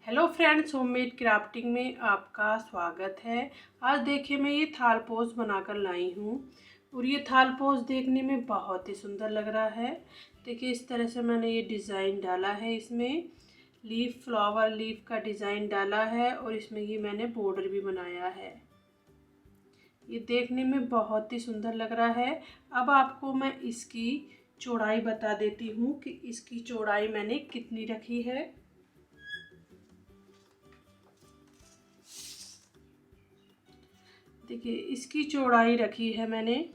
Hello friends, homemade crafting में आपका स्वागत है। आज देखिए मैं ये थाल पोज बनाकर लाई हूँ और ये थाल पोज देखने में बहुत ही सुंदर लग रहा है। देखिए इस तरह से मैंने ये डिज़ाइन डाला है, इसमें लीफ फ्लावर लीफ का डिज़ाइन डाला है और इसमें ये मैंने बॉर्डर भी बनाया है। ये देखने में बहुत ही सुंदर लग रहा है। अब आपको मैं इसकी चौड़ाई बता देती हूँ कि इसकी चौड़ाई मैंने कितनी रखी है। देखिए इसकी चौड़ाई रखी है मैंने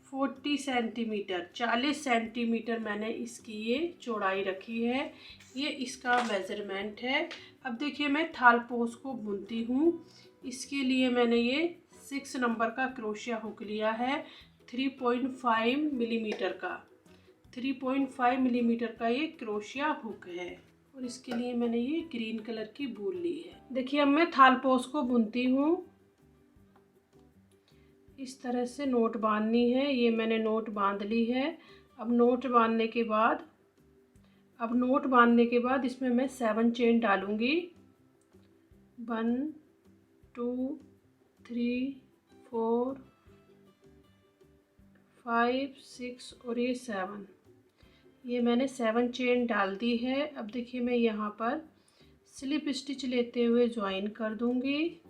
40 सेंटीमीटर, 40 सेंटीमीटर मैंने इसकी ये चौड़ाई रखी है। ये इसका मेज़रमेंट है। अब देखिए मैं थाल पोज को बुनती हूँ। इसके लिए मैंने ये 6 नंबर का क्रोशिया हुक लिया है, 3.5 मिलीमीटर का 3.5 मिलीमीटर का ये क्रोशिया हुक है और इसके लिए मैंने ये ग्रीन कलर की वूल ली है। देखिए अब मैं थाल पोज को बुनती हूँ। इस तरह से नोट बांधनी है। ये मैंने नोट बांध ली है। अब नोट बांधने के बाद इसमें मैं 7 चेन डालूंगी। 1 2 3 4 5 6 और ये 7। ये मैंने 7 चेन डाल दी है। अब देखिए मैं यहाँ पर स्लिप स्टिच लेते हुए ज्वाइन कर दूंगी।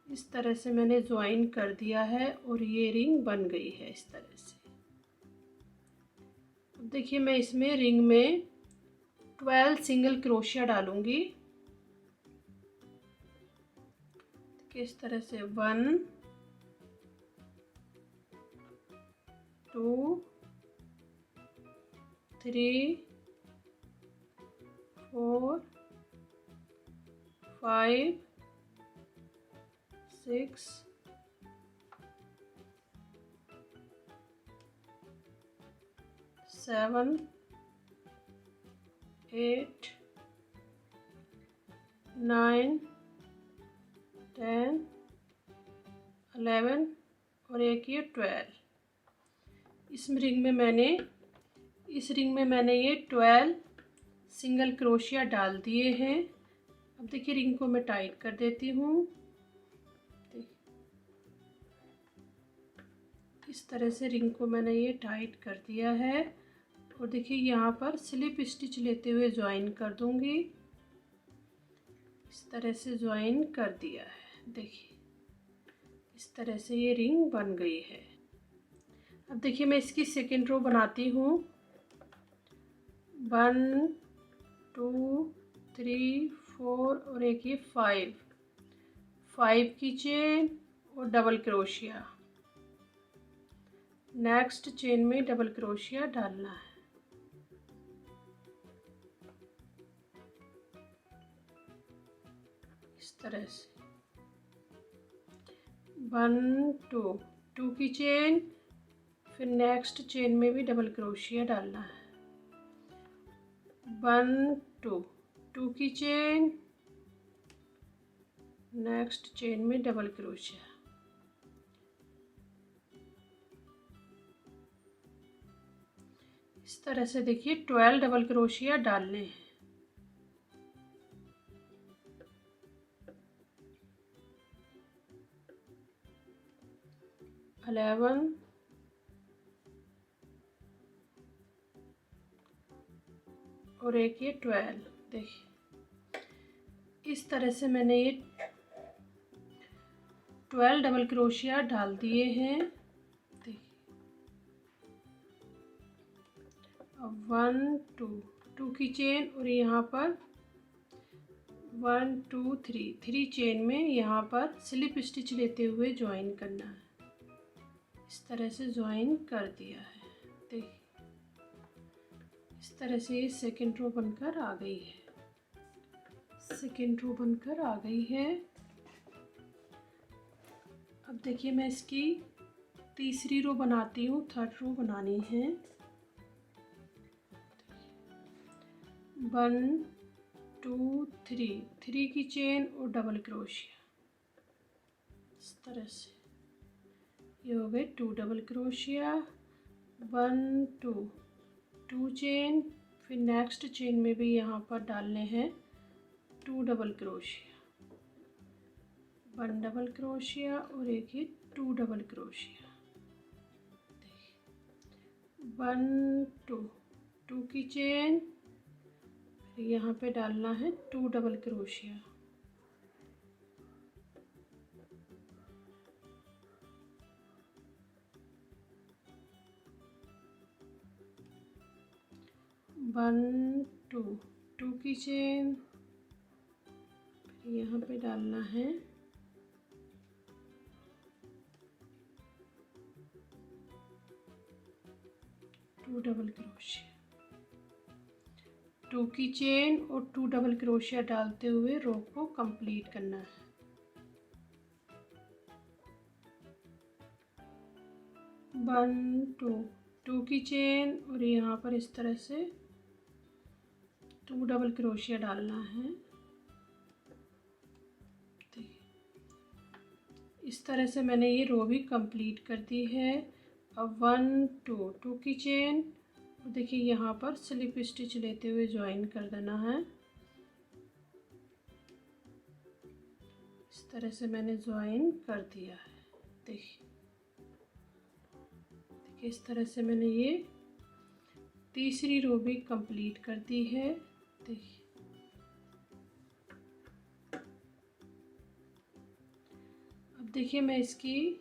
इस तरह से मैंने ज्वाइन कर दिया है और ये रिंग बन गई है इस तरह से। अब देखिए मैं इसमें रिंग में 12 सिंगल क्रोशिया डालूंगी। इस तरह से 1 2 3 4 5 6 7 8 9 10 11 और एक ये 12। इस रिंग में मैंने ये 12 सिंगल क्रोशिया डाल दिए हैं। अब देखिए रिंग को मैं टाइट कर देती हूँ। इस तरह से रिंग को मैंने ये टाइट कर दिया है और देखिए यहाँ पर स्लिप स्टिच लेते हुए ज्वाइन कर दूंगी। इस तरह से ज्वाइन कर दिया है। देखिए इस तरह से ये रिंग बन गई है। अब देखिए मैं इसकी सेकेंड रो बनाती हूँ। 1 2 3 4 और एक ये 5 की चेन और डबल क्रोशिया। नेक्स्ट चेन में डबल क्रोशिया डालना है। इस तरह से 1 2 की चेन, फिर नेक्स्ट चेन में भी डबल क्रोशिया डालना है। 1 2 की चेन, नेक्स्ट चेन में डबल क्रोशिया। इस तरह से देखिए 12 डबल क्रोशिया डालने हैं। अलेवन और एक ये 12। देखिए इस तरह से मैंने ये 12 डबल क्रोशिया डाल दिए हैं। देखिए अब 1 2 की चेन और यहाँ पर 1 2 3 चेन में यहाँ पर स्लिप स्टिच लेते हुए ज्वाइन करना है। इस तरह से ज्वाइन कर दिया है। देखिए इस तरह से ये सेकेंड रो बनकर आ गई है। अब देखिए मैं इसकी तीसरी रो बनाती हूँ। थर्ड रो बनानी है। 1 2 3 की चेन और डबल क्रोशिया। इस तरह से ये हो गए 2 डबल क्रोशिया। 1 2 चेन, फिर नेक्स्ट चेन में भी यहाँ पर डालने हैं 2 डबल क्रोशिया, 1 डबल क्रोशिया और एक ही 2 डबल क्रोशिया, 1 2 2 की चेन, फिर यहाँ पे डालना है 2 डबल क्रोशिया, 1 2 2 की चेन, फिर यहाँ पे डालना है 2 डबल क्रोशिया, 2 की चेन और 2 डबल क्रोशिया डालते हुए रो को कंप्लीट करना है। 1 2 2 की चेन और यहाँ पर इस तरह से 2 डबल क्रोशिया डालना है। इस तरह से मैंने ये रो भी कंप्लीट कर दी है। अब 1 2 2 की चेन, देखिए यहाँ पर स्लिप स्टिच लेते हुए ज्वाइन कर देना है। इस तरह से मैंने ज्वाइन कर दिया है। देखिए इस तरह से मैंने ये तीसरी रो भी कंप्लीट कर दी है। देखिए अब देखिए मैं इसकी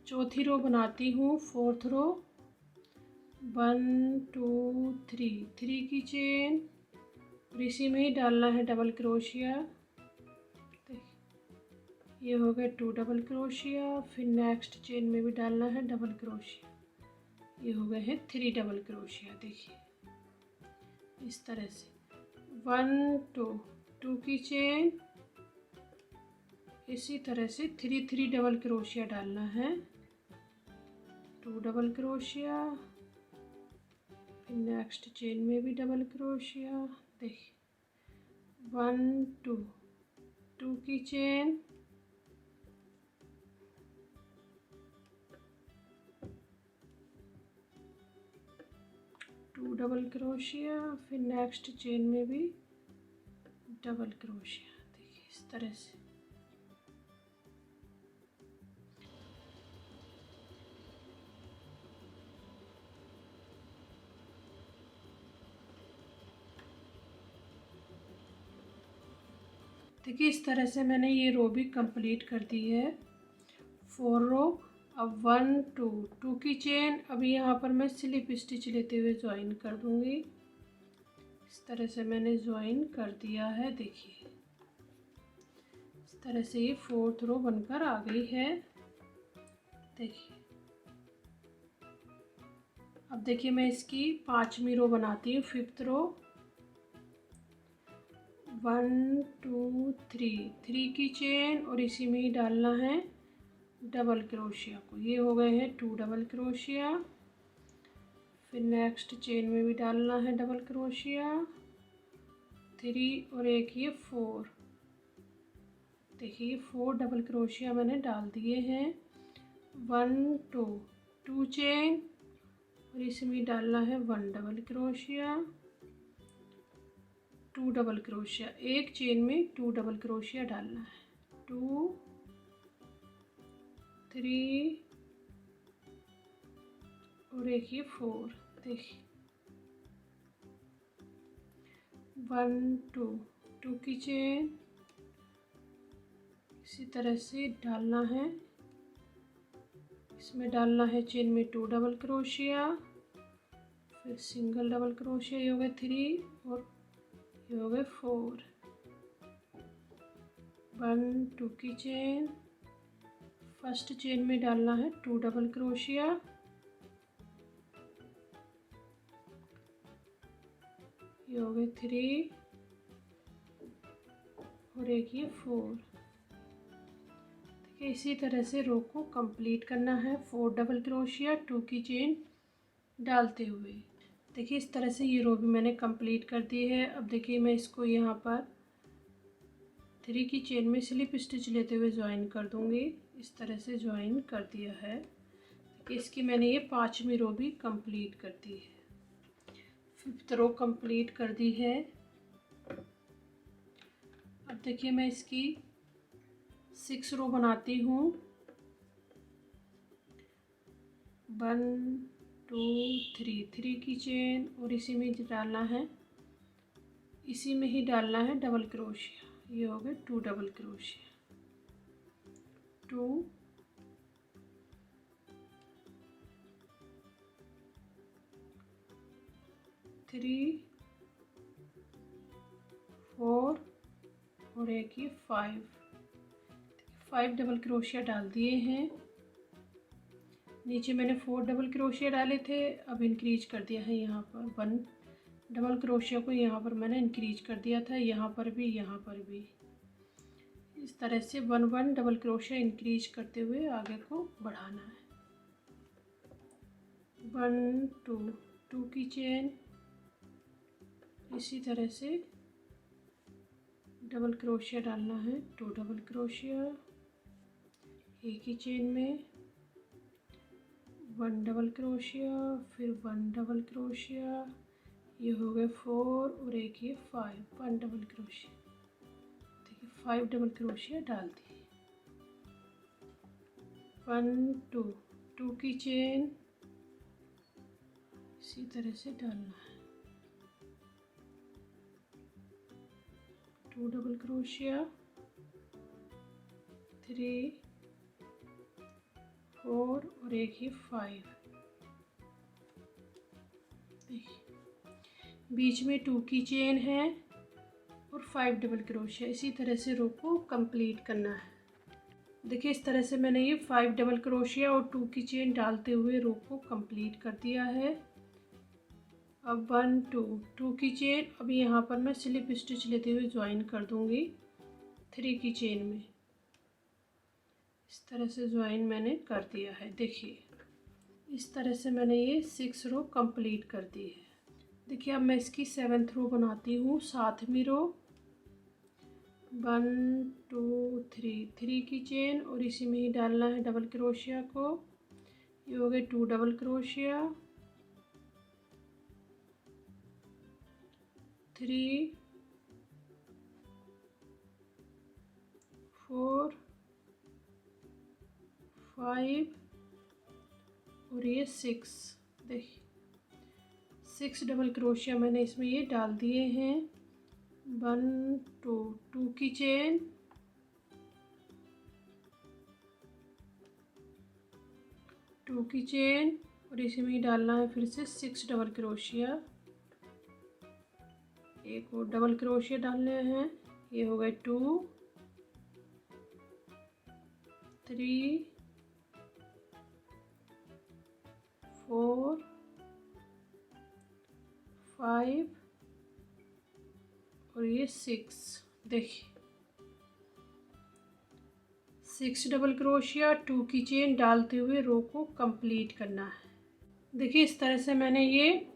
चौथी रो बनाती हूँ, 4th रो। 1 2 3 3 की चेन और इसी में ही डालना है डबल क्रोशिया। ये हो गए 2 डबल क्रोशिया, फिर नेक्स्ट चेन में भी डालना है डबल क्रोशिया। ये हो गए हैं 3 डबल क्रोशिया। देखिए इस तरह से 1 2 2 की चेन, इसी तरह से 3 3 डबल क्रोशिया डालना है, 2 डबल क्रोशिया, फिर नेक्स्ट चेन में भी डबल क्रोशिया। देखिए 1 2 2 की चेन, 2 डबल क्रोशिया, फिर नेक्स्ट चेन में भी डबल क्रोशिया। देखिए इस तरह से देखिए इस तरह से मैंने ये रो भी कंप्लीट कर दी है, 4 रो। अब 1 2 2 की चेन, अभी यहाँ पर मैं स्लिप स्टिच लेते हुए ज्वाइन कर दूंगी। इस तरह से मैंने ज्वाइन कर दिया है। देखिए इस तरह से ये 4th रो बनकर आ गई है। देखिए अब देखिए मैं इसकी 5वीं रो बनाती हूँ, 5th रो। 1 2 3 3 की चेन और इसी में ही डालना है डबल क्रोशिया को। ये हो गए हैं 2 डबल क्रोशिया, फिर नेक्स्ट चेन में भी डालना है डबल क्रोशिया, 3 और एक ये 4। देखिए 4 डबल क्रोशिया मैंने डाल दिए हैं। 1 2 2 चेन और इसमें डालना है 1 डबल क्रोशिया, 2 डबल क्रोशिया, एक चेन में 2 डबल क्रोशिया डालना है, 2 3 और एक ये 4। देखिए 1 2 2 की चेन, इसी तरह से डालना है। इसमें डालना है चेन में 2 डबल क्रोशिया, फिर सिंगल डबल क्रोशिया। ये हो गए 3 और ये हो गए 4। 1 2 की चेन, फर्स्ट चेन में डालना है 2 डबल क्रोशिया, ये हो गए 3 और एक ये 4। देखिए इसी तरह से रो को कंप्लीट करना है, 4 डबल क्रोशिया, 2 की चेन डालते हुए। देखिए इस तरह से ये रो भी मैंने कंप्लीट कर दी है। अब देखिए मैं इसको यहाँ पर 3 की चेन में स्लिप स्टिच लेते हुए ज्वाइन कर दूंगी। इस तरह से ज्वाइन कर दिया है। इसकी मैंने ये 5वीं रो भी कंप्लीट कर दी है। 5th रो कंप्लीट कर दी है। अब देखिए मैं इसकी 6 रो बनाती हूँ। 1 2 3 की चेन और इसी में डालना है, इसी में ही डालना है डबल क्रोशिया। ये हो गए 2 डबल क्रोशिया, 2 3 4 और एक ये 5 डबल क्रोशिया डाल दिए हैं। नीचे मैंने 4 डबल क्रोशिया डाले थे, अब इंक्रीज कर दिया है यहाँ पर 1 डबल क्रोशिया को, यहाँ पर मैंने इंक्रीज कर दिया था, यहाँ पर भी, यहाँ पर भी। इस तरह से 1 डबल क्रोशिया इंक्रीज करते हुए आगे को बढ़ाना है। 1 2 की चेन, इसी तरह से डबल क्रोशिया डालना है, 2 डबल क्रोशिया, एक ही चेन में 1 डबल क्रोशिया, फिर 1 डबल क्रोशिया, ये हो गए 4 और एक ये 5, 1 डबल क्रोशिया। देखिए 5 डबल क्रोशिया डाल दिए। 1 2 की चेन, इसी तरह से डालना है, 2 डबल क्रोशिया, 3 4 और एक ही 5। देखिए बीच में 2 की चेन है और 5 डबल क्रोशिया, इसी तरह से रो को कंप्लीट करना है। देखिए इस तरह से मैंने ये 5 डबल क्रोशिया और 2 की चेन डालते हुए रो को कंप्लीट कर दिया है। अब 1 2 की चेन, अभी यहाँ पर मैं स्लिप स्टिच लेते हुए ज्वाइन कर दूंगी 3 की चेन में। इस तरह से ज्वाइन मैंने कर दिया है। देखिए इस तरह से मैंने ये 6 रो कंप्लीट कर दी है। देखिए अब मैं इसकी 7th रो बनाती हूँ, 7वीं रो। 1 2 3 की चेन और इसी में ही डालना है डबल क्रोशिया को। ये हो गए 2 डबल क्रोशिया, 3 4 5 और ये 6। देखिए 6 डबल क्रोशिया मैंने इसमें ये डाल दिए हैं। 1 2 की चेन, 2 की चेन और इसी में ही डालना है फिर से 6 डबल क्रोशिया, एक और डबल क्रोशिया डालने हैं। ये हो गए 2 3 4 5 और ये 6। देखिए 6 डबल क्रोशिया, 2 की चेन डालते हुए रो को कंप्लीट करना है। देखिए इस तरह से मैंने ये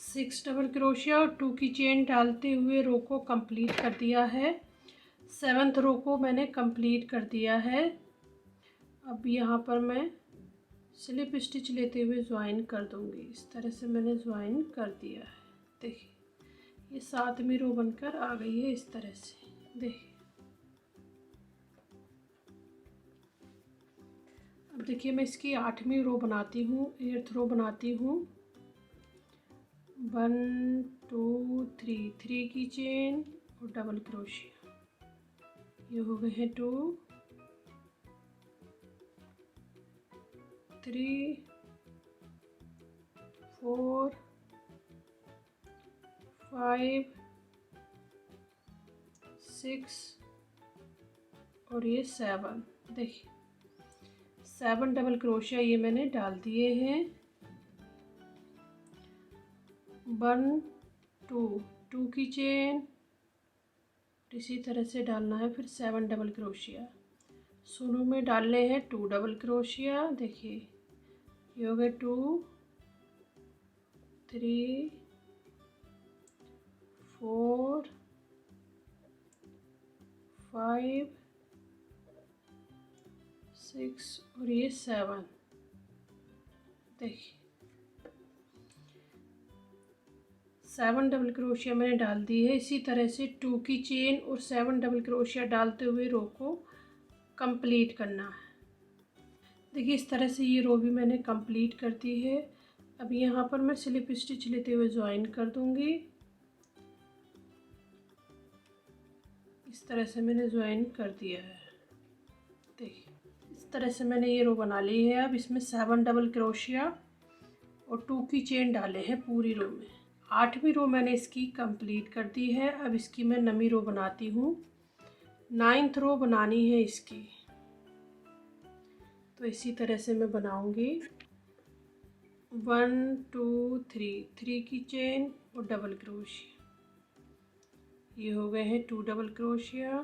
6 डबल क्रोशिया और 2 की चेन डालते हुए रो को कंप्लीट कर दिया है। 7th रो को मैंने कंप्लीट कर दिया है। अब यहाँ पर मैं स्लिप स्टिच लेते हुए ज्वाइन कर दूंगी। इस तरह से मैंने ज्वाइन कर दिया है। देखिए ये 7वीं रो बनकर आ गई है इस तरह से। देखिए अब देखिए मैं इसकी 8वीं रो बनाती हूँ, 8th रो बनाती हूँ। 1 2 3 की चेन और डबल क्रोशिया, ये हो गए हैं 2 3 4 5 6 और ये 7। देखिए 7 डबल क्रोशिया ये मैंने डाल दिए हैं। 1 2 की चेन, इसी तरह से डालना है फिर 7 डबल क्रोशिया। शुरू में डालने हैं 2 डबल क्रोशिया। देखिए ये हो गए 2 3 4 5 6 और ये 7। देखिए 7 डबल क्रोशिया मैंने डाल दी है। इसी तरह से 2 की चेन और 7 डबल क्रोशिया डालते हुए रो को कंप्लीट करना है। देखिए इस तरह से ये रो भी मैंने कंप्लीट कर दी है। अब यहाँ पर मैं स्लिप स्टिच लेते हुए ज्वाइन कर दूंगी। इस तरह से मैंने ज्वाइन कर दिया है। देखिए इस तरह से मैंने ये रो बना ली है। अब इसमें 7 डबल क्रोशिया और 2 की चेन डाले हैं पूरी रो में। 8वीं रो मैंने इसकी कंप्लीट कर दी है। अब इसकी मैं 9वीं रो बनाती हूँ। 9th रो बनानी है इसकी, तो इसी तरह से मैं बनाऊंगी। 1 2 3 की चेन और डबल क्रोशिया। ये हो गए हैं 2 डबल क्रोशिया,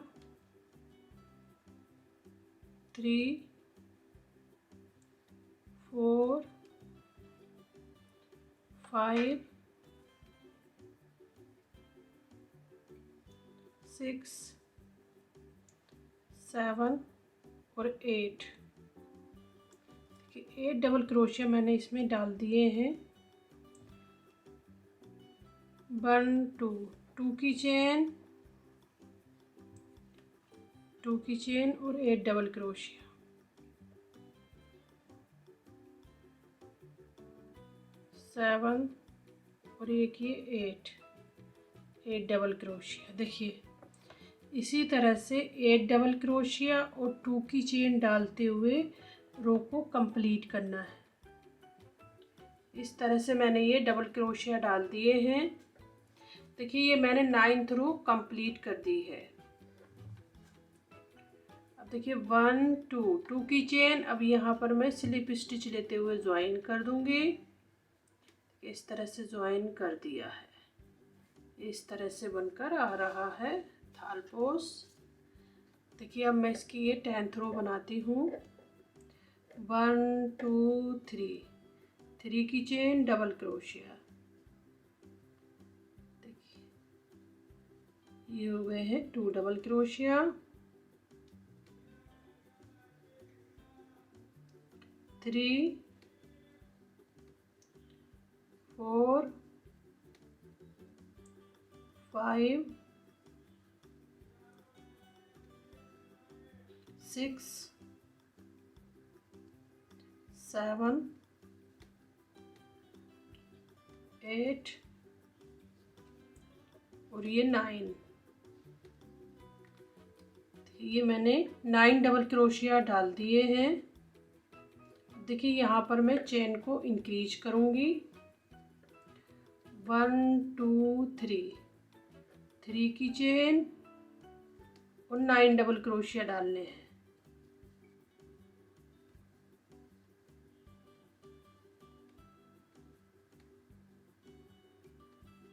3 4 5 6 7 और 8। 8 डबल क्रोशिया मैंने इसमें डाल दिए हैं। 1 2 की चेन, 2 की चेन और 8 डबल क्रोशिया। 7 और एक ये 8 डबल क्रोशिया। देखिए इसी तरह से 8 डबल क्रोशिया और 2 की चेन डालते हुए रो को कंप्लीट करना है। इस तरह से मैंने ये डबल क्रोशिया डाल दिए हैं। देखिए ये मैंने 9th रो कंप्लीट कर दी है। अब देखिए 1 2 की चेन। अब यहाँ पर मैं स्लिप स्टिच लेते हुए ज्वाइन कर दूंगी। इस तरह से ज्वाइन कर दिया है। इस तरह से बनकर आ रहा है थालपोस। देखिए अब मैं इसकी ये 10th रो बनाती हूँ। 1 2 3 की चेन, डबल क्रोशिया। देखिए ये हो गए हैं 2 डबल क्रोशिया, 3 4 5 6 7 8 और ये 9। ये मैंने 9 डबल क्रोशिया डाल दिए हैं। देखिए यहाँ पर मैं चेन को इंक्रीज करूँगी। 1 2 3 की चेन और 9 डबल क्रोशिया डालने हैं।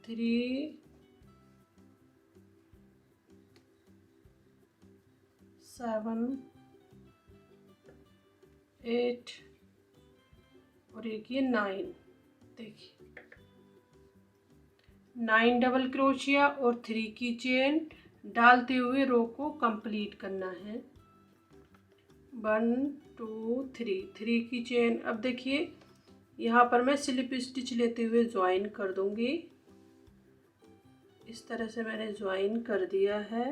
3 7 8 और एक ये 9। देखिए 9 डबल क्रोशिया और 3 की चेन डालते हुए रो को कंप्लीट करना है। 1 2 3 की चेन। अब देखिए यहाँ पर मैं स्लिप स्टिच लेते हुए ज्वाइन कर दूंगी। इस तरह से मैंने ज्वाइन कर दिया है।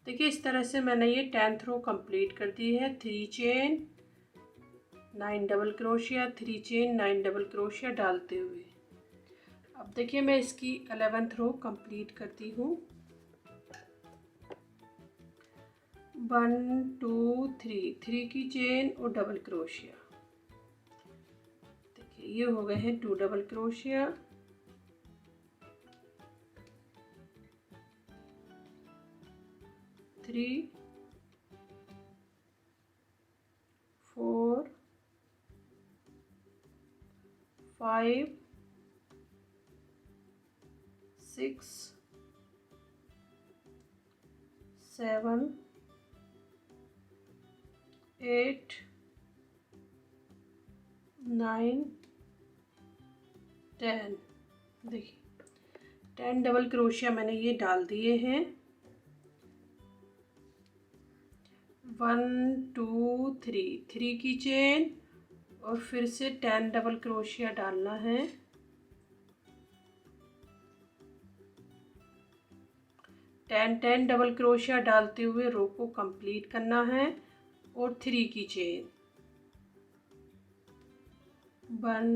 देखिए इस तरह से मैंने ये 10th रो कंप्लीट कर दी है। 3 chain 9 double crochet, 3 chain 9 double crochet डालते हुए। अब देखिए मैं इसकी 11th रो कंप्लीट करती हूँ। 1 2 3 की चेन और डबल क्रोशिया। देखिए ये हो गए हैं 2 डबल क्रोशिया, 3 4 5 6 7 8 9 10। देखिए 10 डबल क्रोशिया मैंने ये डाल दिए हैं। 1 2 3 की चेन और फिर से 10 डबल क्रोशिया डालना है। 10 डबल क्रोशिया डालते हुए रो को कंप्लीट करना है और 3 की चेन, 1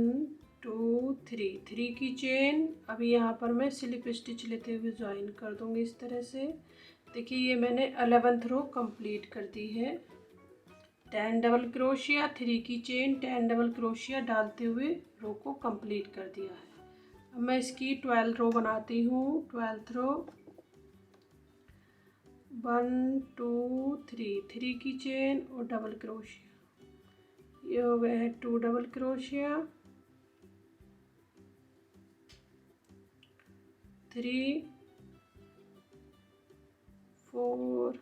2 3 की चेन। अभी यहाँ पर मैं स्लिप स्टिच लेते हुए ज्वाइन कर दूंगी इस तरह से। देखिए ये मैंने 11th रो कंप्लीट कर दी है। 10 डबल क्रोशिया, 3 की चेन, 10 डबल क्रोशिया डालते हुए रो को कंप्लीट कर दिया है। अब मैं इसकी 12 रो बनाती हूँ। 12th रो 1 2 3 की चेन और डबल क्रोशिया। ये हो गए हैं 2 डबल क्रोशिया, 3 4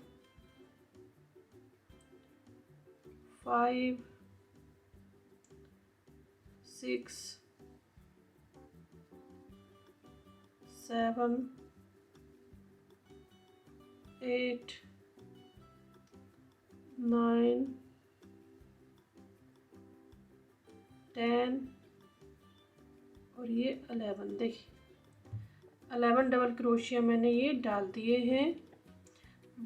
5 6 7 8 9 10 और ये 11। देखिए 11 डबल क्रोशिया मैंने ये डाल दिए हैं।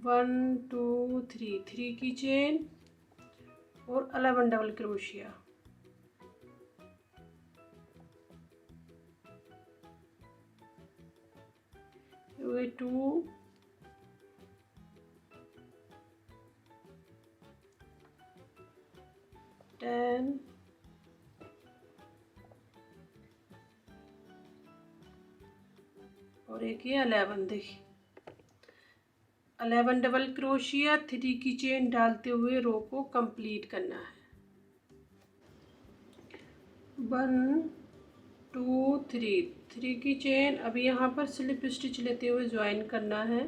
1 2 3 की चेन और 11 डबल क्रोशिया। ये 2 10 और एक ये 11। देखिए 11 डबल क्रोशिया, 3 की चेन डालते हुए रो को कंप्लीट करना है। 1 2 3 की चेन। अभी यहाँ पर स्लिप स्टिच लेते हुए ज्वाइन करना है।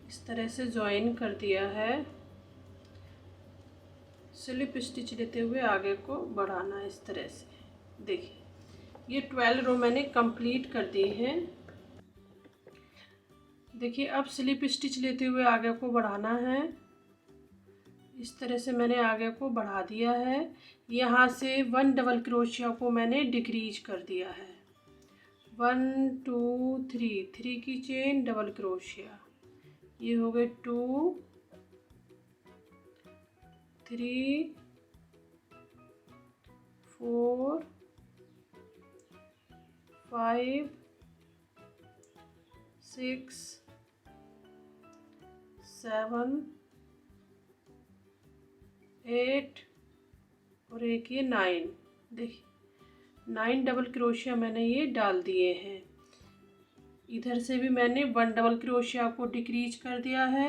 इस तरह से ज्वाइन कर दिया है। स्लिप स्टिच लेते हुए आगे को बढ़ाना है इस तरह से। देखिए ये 12 रो मैंने कंप्लीट कर दी है। देखिए अब स्लिप स्टिच लेते हुए आगे को बढ़ाना है। इस तरह से मैंने आगे को बढ़ा दिया है। यहाँ से 1 डबल क्रोशिया को मैंने डिक्रीज कर दिया है। 1 2 3 की चेन, डबल क्रोशिया। ये हो गए 2 3 4 5 6 7 8 और एक ये 9। देखिए 9 डबल क्रोशिया मैंने ये डाल दिए हैं। इधर से भी मैंने 1 डबल क्रोशिया को डिक्रीज कर दिया है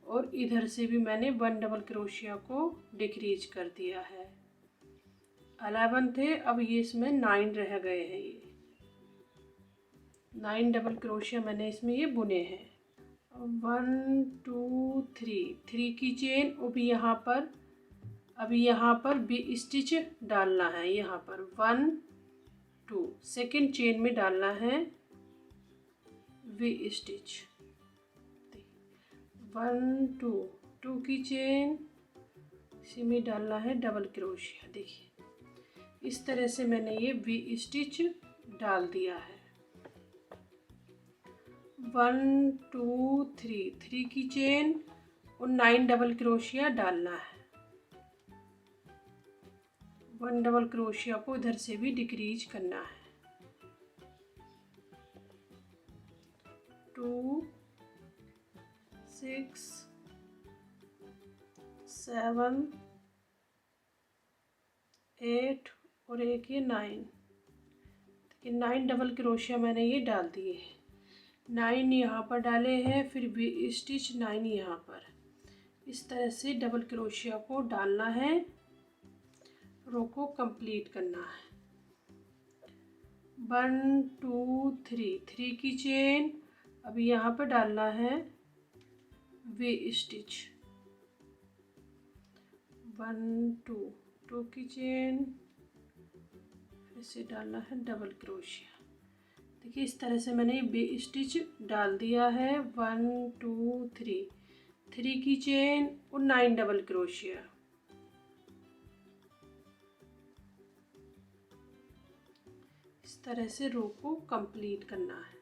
और इधर से भी मैंने 1 डबल क्रोशिया को डिक्रीज कर दिया है। 11 थे, अब ये इसमें 9 रह गए हैं। ये 9 डबल क्रोशिया मैंने इसमें ये बुने हैं। 1 2 3 की चेन। अभी यहाँ पर बी स्टिच डालना है। यहाँ पर 1 2 सेकेंड चेन में डालना है वी स्टिच। 1 2 की चेन, इसी में डालना है डबल क्रोशिया। देखिए इस तरह से मैंने ये वी स्टिच डाल दिया है। 1 2 3 की चेन और 9 डबल क्रोशिया डालना है। 1 डबल क्रोशिया को इधर से भी डिक्रीज करना है। 2 6 7 8 और एक ये 9। 9 डबल क्रोशिया मैंने ये डाल दिए हैं। 9 यहाँ पर डाले हैं, फिर भी स्टिच 9 यहाँ पर। इस तरह से डबल क्रोशिया को डालना है, रो को कंप्लीट करना है। 1 2 3 की चेन। अभी यहाँ पर डालना है वी स्टिच। 1 2 की चेन, फिर से डालना है डबल क्रोशिया। देखिए इस तरह से मैंने वी स्टिच डाल दिया है। 1 2 3 की चेन और 9 डबल क्रोशिया। इस तरह से रो को कंप्लीट करना है।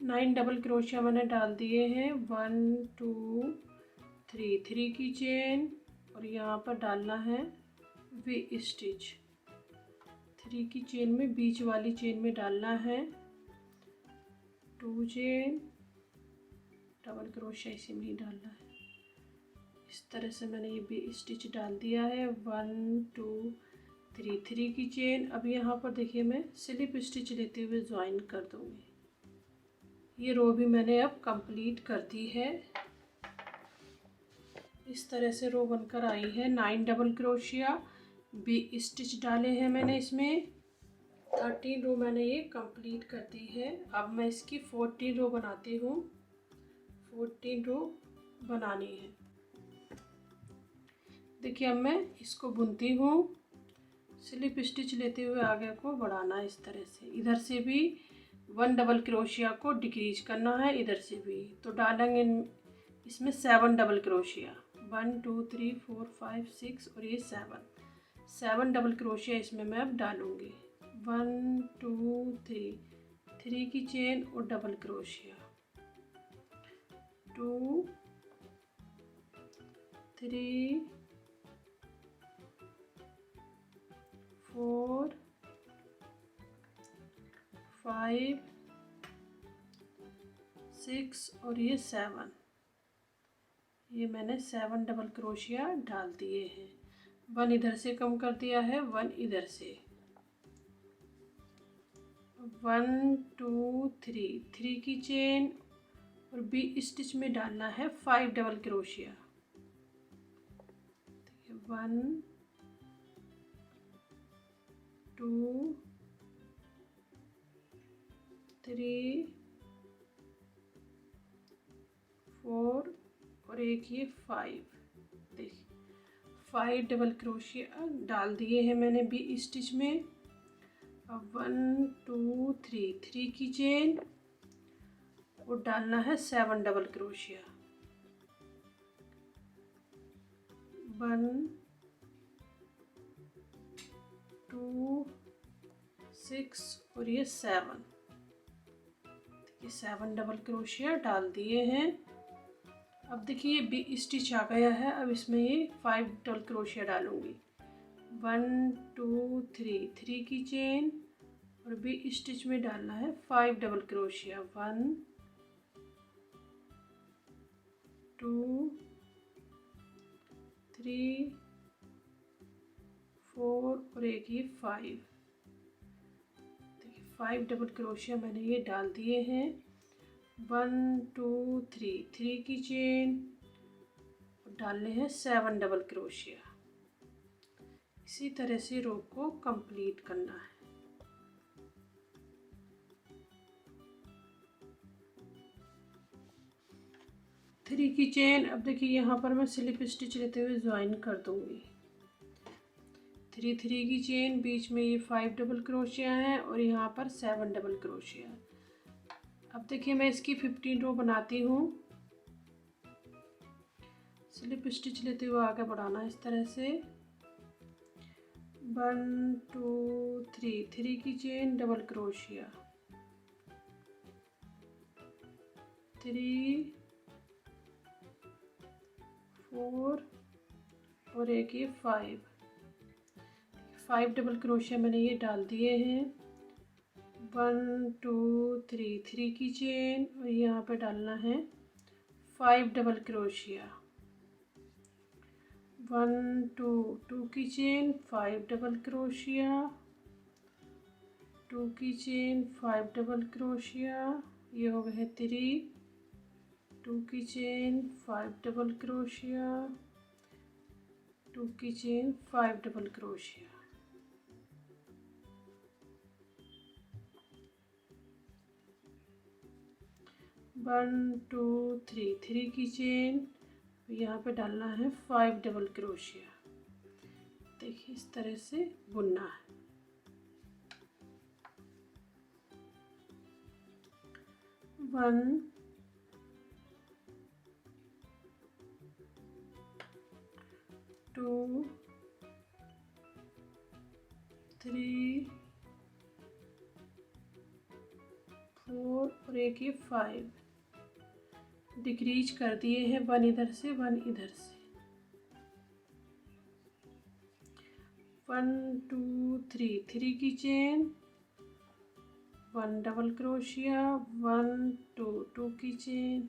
9 डबल क्रोशिया मैंने डाल दिए हैं। 1 2 3 3 की चेन और यहाँ पर डालना है वी स्टिच। 3 की चेन में बीच वाली चेन में डालना है 2 चेन, डबल क्रोशिया इसी में ही डालना है। इस तरह से मैंने ये भी स्टिच डाल दिया है। 1 2 3 3 की चेन। अब यहाँ पर देखिए मैं स्लिप स्टिच लेते हुए ज्वाइन कर दूंगी। ये रो भी मैंने अब कंप्लीट कर दी है। इस तरह से रो बनकर आई है। 9 डबल क्रोशिया, बी स्टिच डाले हैं मैंने इसमें। 13 रो मैंने ये कंप्लीट कर दी है। अब मैं इसकी 14 रो बनाती हूँ। 14 रो बनानी है। देखिए अब मैं इसको बुनती हूँ। स्लिप स्टिच लेते हुए आगे को बढ़ाना है इस तरह से। इधर से भी 1 डबल क्रोशिया को डिक्रीज करना है, इधर से भी। तो डालेंगे इसमें 7 डबल क्रोशिया। 1 2 3 4 5 6 और ये 7 डबल क्रोशिया इसमें मैं अब डालूंगी। 1 2 3 3 की चेन और डबल क्रोशिया। 2 3 4 5 6 और ये 7। ये मैंने 7 डबल क्रोशिया डाल दिए हैं। 1 इधर से कम कर दिया है, 1 इधर से। 1 2 3 3 की चेन और बी स्टिच में डालना है 5 डबल क्रोशिया। 1 2 3 4 और एक ये 5। देखिए 5 डबल क्रोशिया डाल दिए हैं मैंने बी स्टिच में। अब 1 2 3 3 की चेन और डालना है 7 डबल क्रोशिया। 1 2 6 और ये 7। देखिए 7 डबल क्रोशिया डाल दिए हैं। अब देखिए बी स्टिच आ गया है। अब इसमें ये 5 डबल क्रोशिया डालूंगी। 1 2 3 3 की चेन और बी स्टिच में डालना है 5 डबल क्रोशिया। 1 2 3 4 और एक ये 5। देखिए 5 डबल क्रोशिया मैंने ये डाल दिए हैं। 1 2 3 3 की चेन और डालने हैं 7 डबल क्रोशिया। इसी तरह से रो को कंप्लीट करना है। थ्री की चेन। अब देखिए यहाँ पर मैं स्लिप स्टिच लेते हुए ज्वाइन कर दूंगी। 3 3 की चेन, बीच में ये 5 डबल क्रोशिया है और यहाँ पर 7 डबल क्रोशिया। अब देखिए मैं इसकी 15 रो बनाती हूँ। स्लिप स्टिच लेते हुए आगे बढ़ाना इस तरह से। 1 2 3 3 की चेन, डबल क्रोशिया। 3 4 और एक ये 5 डबल क्रोशिया मैंने ये डाल दिए हैं। 1 2 3 3 की चेन और यहाँ पे डालना है 5 डबल क्रोशिया। 1 2 2 की चेन, 5 डबल क्रोशिया। 2 की चेन, 5 डबल क्रोशिया। ये हो गए 3 2 की चेन, 5 डबल क्रोशिया। 2 की चेन, 5 डबल क्रोशिया। 1 2 3 3 की चेन, यहाँ पे डालना है 5 डबल क्रोशिया। देखिए इस तरह से बुनना है। 1 2 3 4 और एक ये 5 डिक्रीज कर दिए हैं, 1 इधर से 1 इधर से। 1 2 3 3 की चेन, 1 डबल क्रोशिया, 1 2 2 की चेन,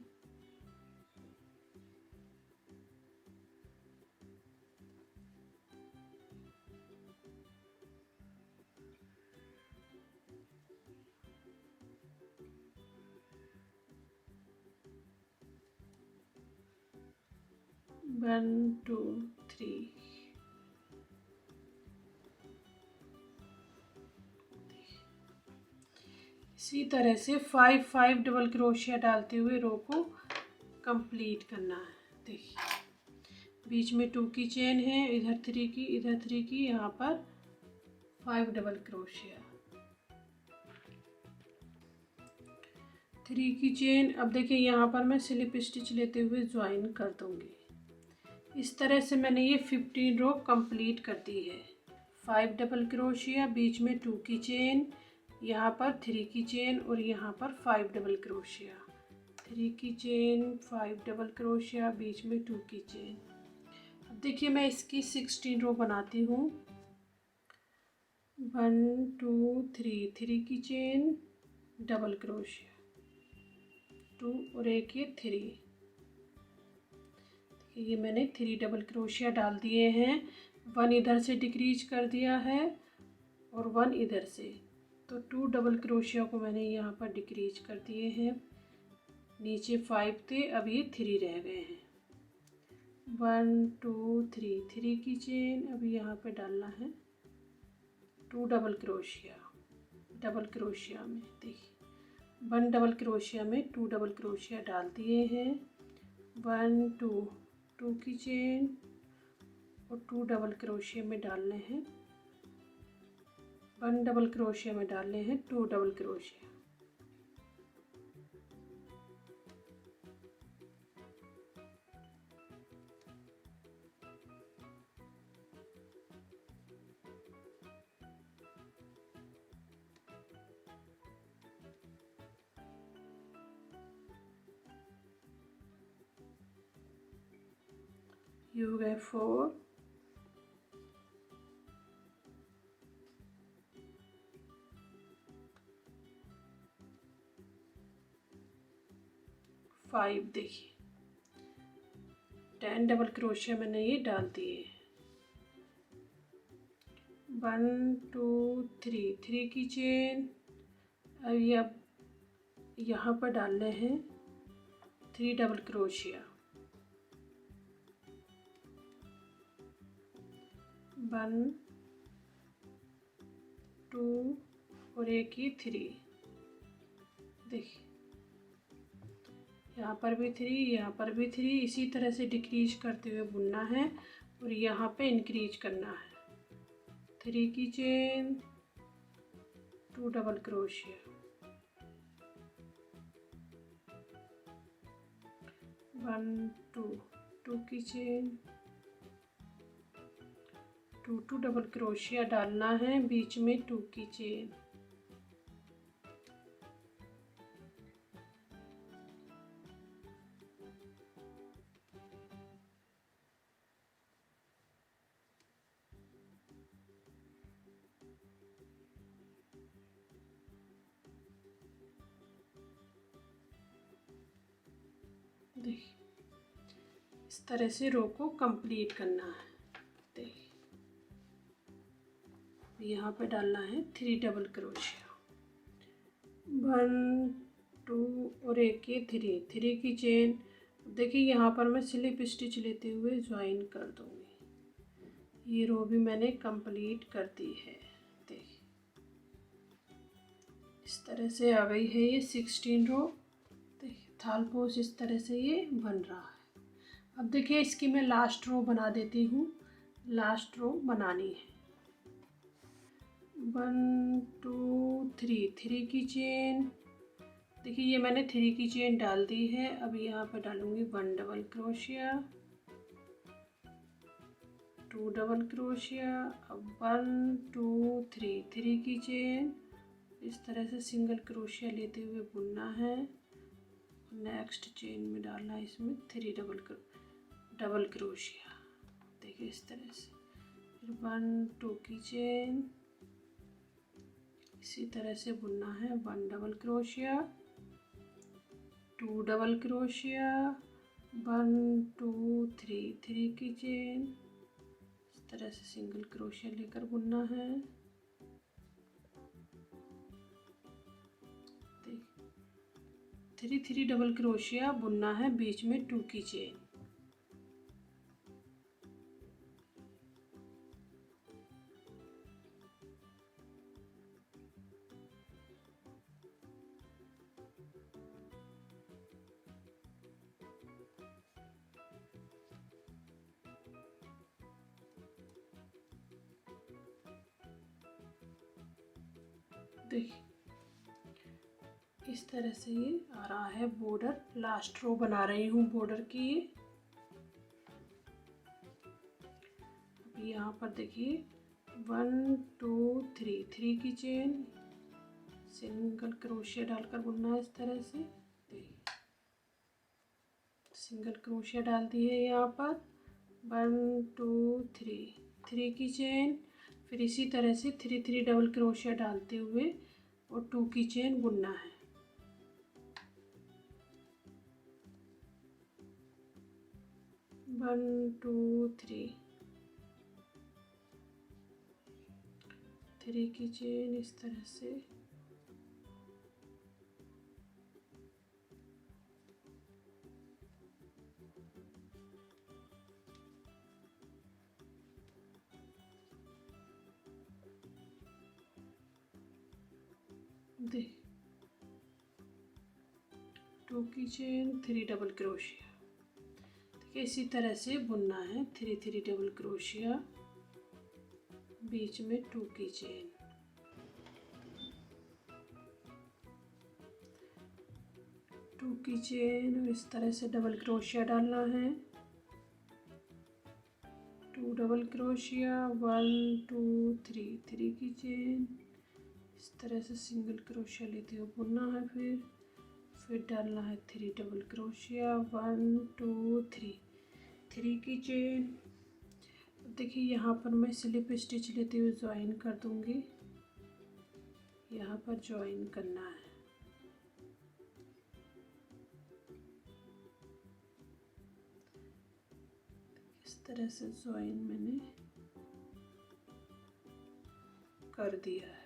1 2 3। इसी तरह से 5 5 डबल क्रोशिया डालते हुए रो को कंप्लीट करना है। देखिए बीच में 2 की चेन है, इधर 3 की, इधर 3 की, यहाँ पर 5 डबल क्रोशिया, 3 की चेन। अब देखिए यहाँ पर मैं स्लिप स्टिच लेते हुए ज्वाइन कर दूंगी। इस तरह से मैंने ये 15 रो कंप्लीट कर दी है। 5 डबल क्रोशिया, बीच में 2 की चेन, यहाँ पर 3 की चेन और यहाँ पर 5 डबल क्रोशिया, 3 की चेन, 5 डबल क्रोशिया, बीच में 2 की चेन। अब देखिए मैं इसकी 16 रो बनाती हूँ। 1 2 3 3 की चेन, डबल क्रोशिया, 2 और एक ये 3। ये मैंने 3 डबल क्रोशिया डाल दिए हैं, 1 इधर से डिक्रीज कर दिया है और 1 इधर से, तो 2 डबल क्रोशिया को मैंने यहाँ पर डिक्रीज कर दिए हैं। नीचे 5 थे, अब ये 3 रह गए हैं। 1 2 3 3 की चेन, अभी यहाँ पे डालना है 2 डबल क्रोशिया, डबल क्रोशिया में देखिए 1 डबल क्रोशिया में 2 डबल क्रोशिया डाल दिए हैं। 1 2 2 की चेन और 2 डबल क्रोशिया में डालने हैं, 1 डबल क्रोशिया में डालने हैं 2 डबल क्रोशिया। ये हो गए 4, 5 देखिए 10 डबल क्रोशिया मैंने ये डाल दिए। 1 2 3 3 की चेन, अब यहाँ पर डालने हैं 3 डबल क्रोशिया, 1 2 और एक ही 3। देखिए यहाँ पर भी 3, यहाँ पर भी 3, इसी तरह से डिक्रीज करते हुए बुनना है और यहाँ पे इंक्रीज करना है। 3 की चेन, 2 डबल क्रोशिया, 1 2 2 की चेन, 2 डबल क्रोशिया डालना है, बीच में 2 की चेन, देखिए इस तरह से रो को कंप्लीट करना है। देखिए यहाँ पे डालना है 3 डबल क्रोशिया, 1 2 और एक ये 3 की चेन। देखिए यहाँ पर मैं स्लिप स्टिच लेते हुए ज्वाइन कर दूंगी। ये रो भी मैंने कंप्लीट कर दी है। देखिए इस तरह से आ गई है ये 16 रो। देखिए थाल पोस्ट इस तरह से ये बन रहा है। अब देखिए इसकी मैं लास्ट रो बना देती हूँ। लास्ट रो बनानी है, 1 2 3 की चेन। देखिए ये मैंने 3 की चेन डाल दी है। अब यहाँ पर डालूंगी 1 डबल क्रोशिया, 2 डबल क्रोशिया, अब 1 2 3 की चेन, इस तरह से सिंगल क्रोशिया लेते हुए बुनना है। नेक्स्ट चेन में डालना है इसमें 3 डबल क्रोशिया। देखिए इस तरह से, फिर 1 2 की चेन, इसी तरह से बुनना है। 1 डबल क्रोशिया, 2 डबल क्रोशिया, 1 2 3 3 की चेन, इस तरह से सिंगल क्रोशिया लेकर बुनना है। 3 3 डबल क्रोशिया बुनना है, बीच में 2 की चेन। देखिए इस तरह से ये आ रहा है बॉर्डर। लास्ट रो बना रही हूँ बॉर्डर की। अभी यहाँ पर देखिए 1 2 3 3 की चेन, सिंगल क्रोशिया डालकर बुनना है इस तरह से। देखिए सिंगल क्रोशिया डाल दी है यहाँ पर। 1 2 3 3 की चेन, फिर इसी तरह से 3 3 डबल क्रोशिया डालते हुए और 2 की चेन बुनना है। 1 2 3 3 की चेन, इस तरह से। देख 2 की चेन, 3 डबल क्रोशिया। देखिए इसी तरह से बुनना है। 3 3 डबल क्रोशिया, बीच में 2 की चेन। टू की चेन और इस तरह से डबल क्रोशिया डालना है। 2 डबल क्रोशिया, 1 2 3 3 की चेन, इस तरह से सिंगल क्रोशिया लेते हुए बुनना है। फिर डालना है 3 डबल क्रोशिया, 1 2 3 3 की चेन। देखिए यहाँ पर मैं स्लिप स्टिच लेते हुए ज्वाइन कर दूंगी। यहाँ पर ज्वाइन करना है। इस तरह से ज्वाइन मैंने कर दिया है।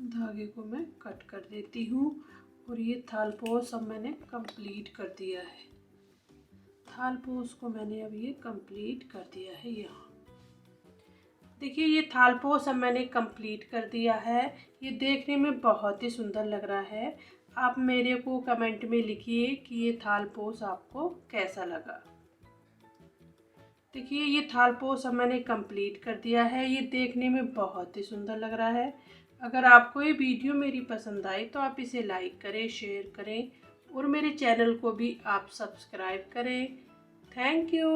धागे को मैं कट कर देती हूँ और ये थाल पोस अब मैंने कंप्लीट कर दिया है। थाल पोस को मैंने अब ये कंप्लीट कर दिया है। यहाँ देखिए ये थाल पोस अब मैंने कंप्लीट कर दिया है। ये देखने में बहुत ही सुंदर लग रहा है। आप मेरे को कमेंट में लिखिए कि ये थाल पोस आपको कैसा लगा। देखिए ये थाल पोस अब मैंने कंप्लीट कर दिया है। ये देखने में बहुत ही सुंदर लग रहा है। अगर आपको ये वीडियो मेरी पसंद आई तो आप इसे लाइक करें, शेयर करें और मेरे चैनल को भी आप सब्सक्राइब करें। Thank you.